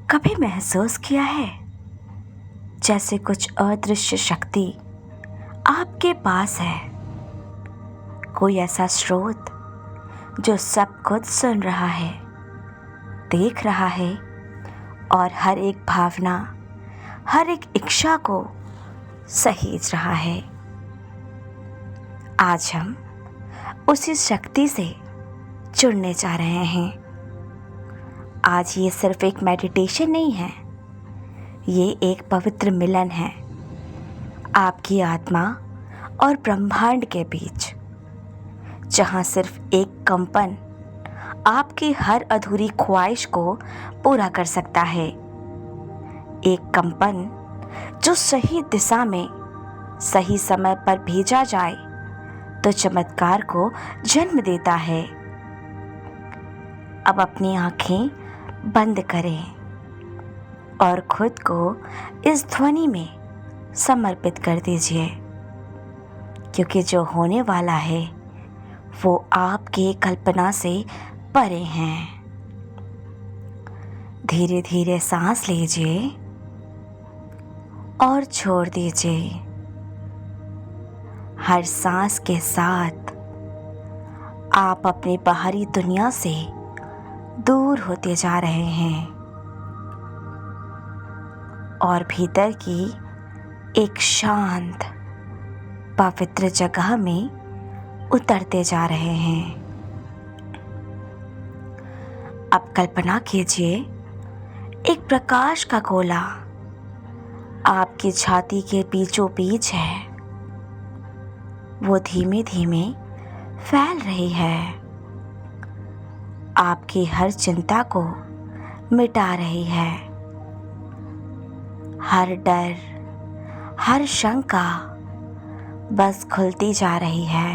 कभी महसूस किया है जैसे कुछ अदृश्य शक्ति आपके पास है, कोई ऐसा स्रोत जो सब कुछ सुन रहा है, देख रहा है और हर एक भावना, हर एक इच्छा को सहेज रहा है। आज हम उसी शक्ति से जुड़ने जा रहे हैं। आज ये सिर्फ एक मेडिटेशन नहीं है, ये एक पवित्र मिलन है आपकी आत्मा और ब्रह्मांड के बीच, जहाँ सिर्फ एक कंपन आपकी हर अधूरी ख्वाहिश को पूरा कर सकता है। एक कंपन जो सही दिशा में सही समय पर भेजा जाए तो चमत्कार को जन्म देता है। अब अपनी आंखें बंद करें और खुद को इस ध्वनि में समर्पित कर दीजिए, क्योंकि जो होने वाला है वो आपकी कल्पना से परे हैं। धीरे धीरे सांस लीजिए और छोड़ दीजिए। हर सांस के साथ आप अपनी बाहरी दुनिया से दूर होते जा रहे हैं और भीतर की एक शांत पवित्र जगह में उतरते जा रहे हैं। अब कल्पना कीजिए, एक प्रकाश का गोला आपकी छाती के बीचों बीच है। वो धीमे धीमे फैल रही है, आपकी हर चिंता को मिटा रही है। हर डर, हर शंका बस खुलती जा रही है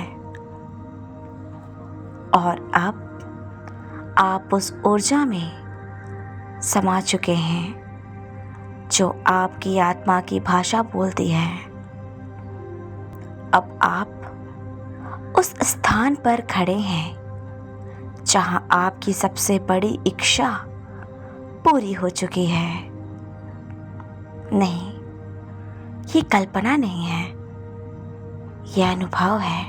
और अब आप उस ऊर्जा में समा चुके हैं जो आपकी आत्मा की भाषा बोलती है। अब आप उस स्थान पर खड़े हैं जहां आपकी सबसे बड़ी इच्छा पूरी हो चुकी है। नहीं, ये कल्पना नहीं है, यह अनुभव है।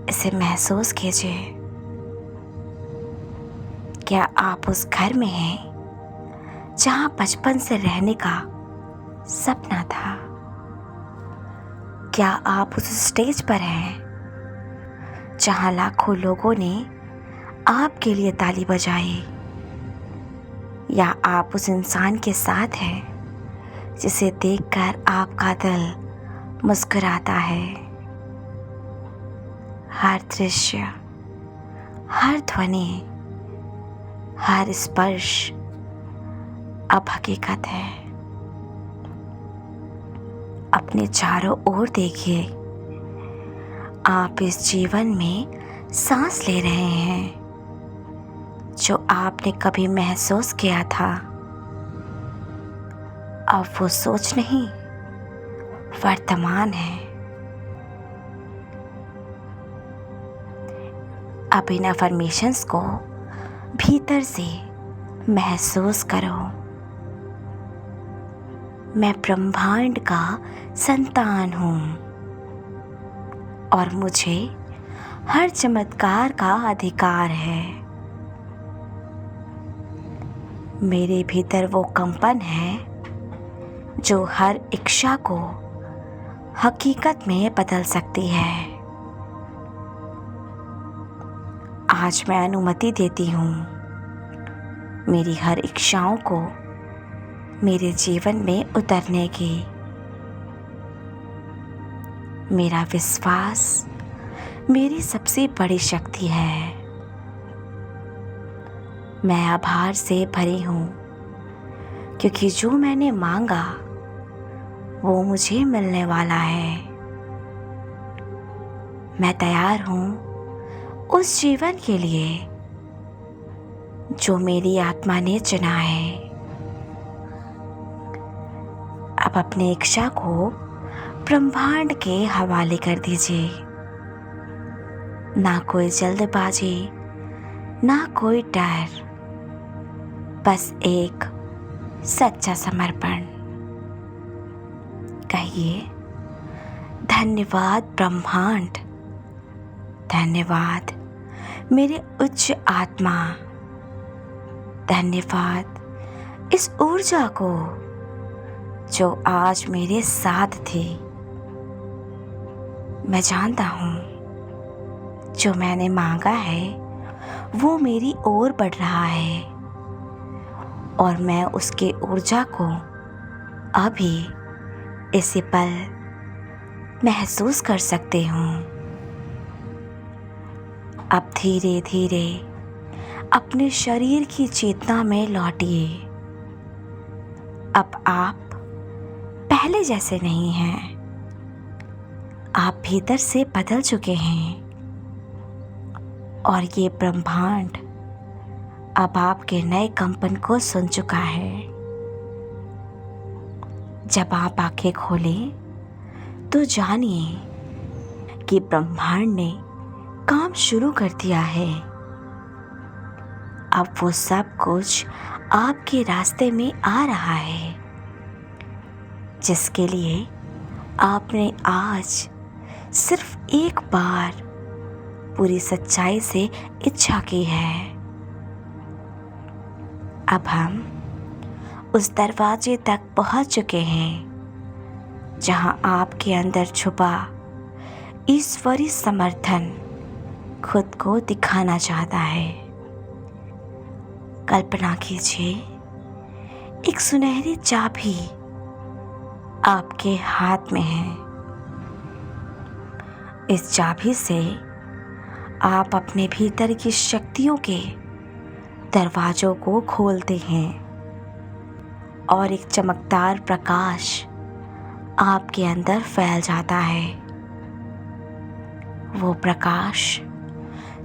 इसे महसूस कीजिए। क्या आप उस घर में हैं जहां बचपन से रहने का सपना था? क्या आप उस स्टेज पर हैं जहां लाखों लोगों ने आपके लिए ताली बजाई? या आप उस इंसान के साथ हैं जिसे देखकर आपका दिल मुस्कुराता है? हर दृश्य, हर ध्वनि, हर स्पर्श अब हकीकत है। अपने चारों ओर देखिए। आप इस जीवन में सांस ले रहे हैं जो आपने कभी महसूस किया था। अब वो सोच नहीं, वर्तमान है। अब इन अफर्मेशंस को भीतर से महसूस करो। मैं ब्रह्मांड का संतान हूँ और मुझे हर चमत्कार का अधिकार है। मेरे भीतर वो कंपन है जो हर इच्छा को हकीकत में बदल सकती है। आज मैं अनुमति देती हूँ मेरी हर इच्छाओं को मेरे जीवन में उतरने की। मेरा विश्वास मेरी सबसे बड़ी शक्ति है। मैं आभार से भरी हूँ, क्योंकि जो मैंने मांगा वो मुझे मिलने वाला है। मैं तैयार हूँ उस जीवन के लिए जो मेरी आत्मा ने चुना है। अब अपनी इच्छा को ब्रह्मांड के हवाले कर दीजिए। ना कोई जल्दबाजी, ना कोई डर, बस एक सच्चा समर्पण। कहिए, धन्यवाद ब्रह्मांड, धन्यवाद मेरे उच्च आत्मा, धन्यवाद इस ऊर्जा को जो आज मेरे साथ थी। मैं जानता हूँ जो मैंने मांगा है वो मेरी ओर बढ़ रहा है और मैं उसके ऊर्जा को अभी इसी पल महसूस कर सकती हूँ। अब धीरे धीरे अपने शरीर की चेतना में लौटिए। अब आप पहले जैसे नहीं हैं। आप भीतर से बदल चुके हैं और ये ब्रह्मांड अब आपके नए कंपन को सुन चुका है। जब आप आंखें खोलें तो जानिए कि ब्रह्मांड ने काम शुरू कर दिया है। अब वो सब कुछ आपके रास्ते में आ रहा है जिसके लिए आपने आज सिर्फ एक बार पूरी सच्चाई से इच्छा की है। अब हम उस दरवाजे तक पहुंच चुके हैं जहां आपके अंदर छुपा ईश्वरी समर्थन खुद को दिखाना चाहता है। कल्पना कीजिए, एक सुनहरी चाबी आपके हाथ में है। इस चाबी से आप अपने भीतर की शक्तियों के दरवाजों को खोलते हैं और एक चमकदार प्रकाश आपके अंदर फैल जाता है। वो प्रकाश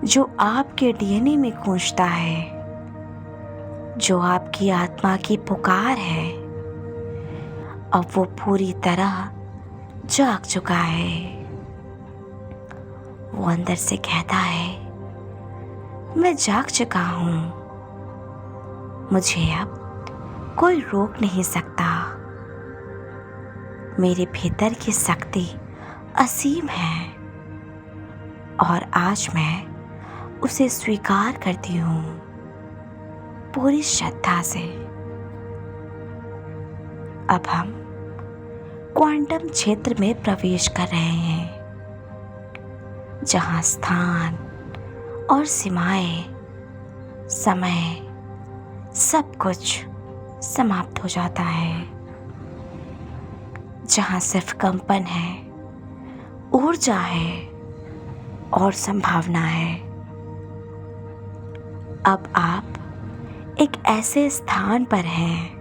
जो आपके डीएनए में गूंजता है, जो आपकी आत्मा की पुकार है, अब वो पूरी तरह जाग चुका है। वो अंदर से कहता है, मैं जाग चुका हूँ, मुझे अब कोई रोक नहीं सकता। मेरे भीतर की शक्ति असीम है और आज मैं उसे स्वीकार करती हूँ पूरी श्रद्धा से। अब हम क्वांटम क्षेत्र में प्रवेश कर रहे हैं जहाँ स्थान और सीमाएं, समय, सब कुछ समाप्त हो जाता है। जहाँ सिर्फ कंपन है, ऊर्जा है और संभावना है। अब आप एक ऐसे स्थान पर हैं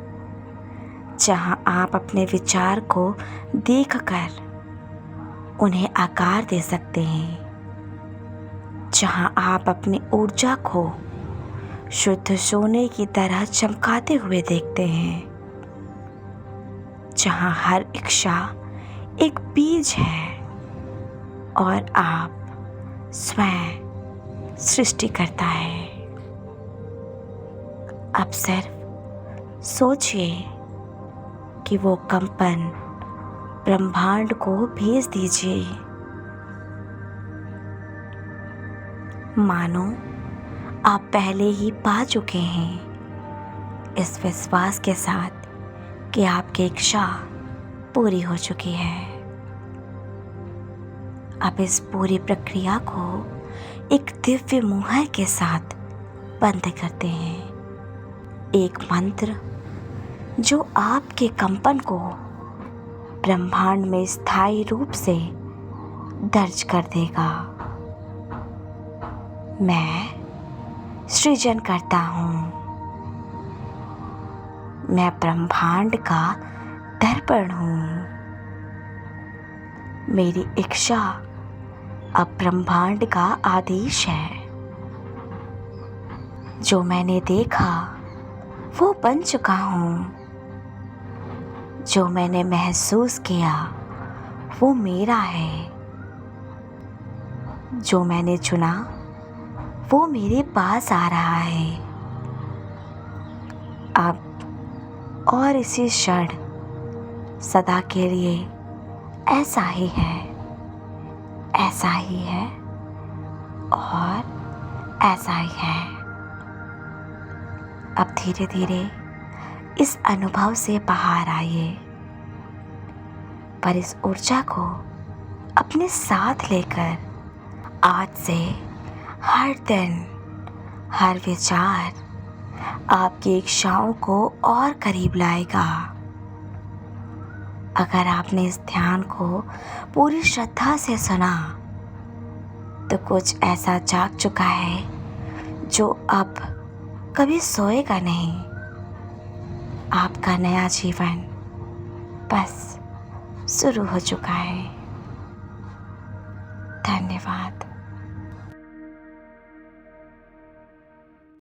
जहाँ आप अपने विचार को देखकर उन्हें आकार दे सकते हैं, जहाँ आप अपनी ऊर्जा को शुद्ध सोने की तरह चमकाते हुए देखते हैं, जहाँ हर इच्छा एक बीज है और आप स्वयं सृष्टि करता है। अब सिर्फ सोचिए कि वो कंपन ब्रह्मांड को भेज दीजिए। मानो आप पहले ही पा चुके हैं, इस विश्वास के साथ कि आपकी इच्छा पूरी हो चुकी है। अब इस पूरी प्रक्रिया को एक दिव्य मुहर के साथ बंद करते हैं। एक मंत्र जो आपके कंपन को ब्रह्मांड में स्थायी रूप से दर्ज कर देगा। मैं सृजन करता हूँ। मैं ब्रह्मांड का दर्पण हूँ। मेरी इच्छा अब ब्रह्मांड का आदेश है। जो मैंने देखा वो बन चुका हूँ। जो मैंने महसूस किया वो मेरा है। जो मैंने चुना वो मेरे पास आ रहा है। अब और इसी क्षण सदा के लिए ऐसा ही है, ऐसा ही है और ऐसा ही है। अब धीरे धीरे इस अनुभव से बाहर आइए, पर इस ऊर्जा को अपने साथ लेकर आज से हर दिन, हर विचार आपकी इच्छाओं को और करीब लाएगा। अगर आपने इस ध्यान को पूरी श्रद्धा से सुना तो कुछ ऐसा जाग चुका है जो अब कभी सोएगा नहीं। आपका नया जीवन बस शुरू हो चुका है। धन्यवाद।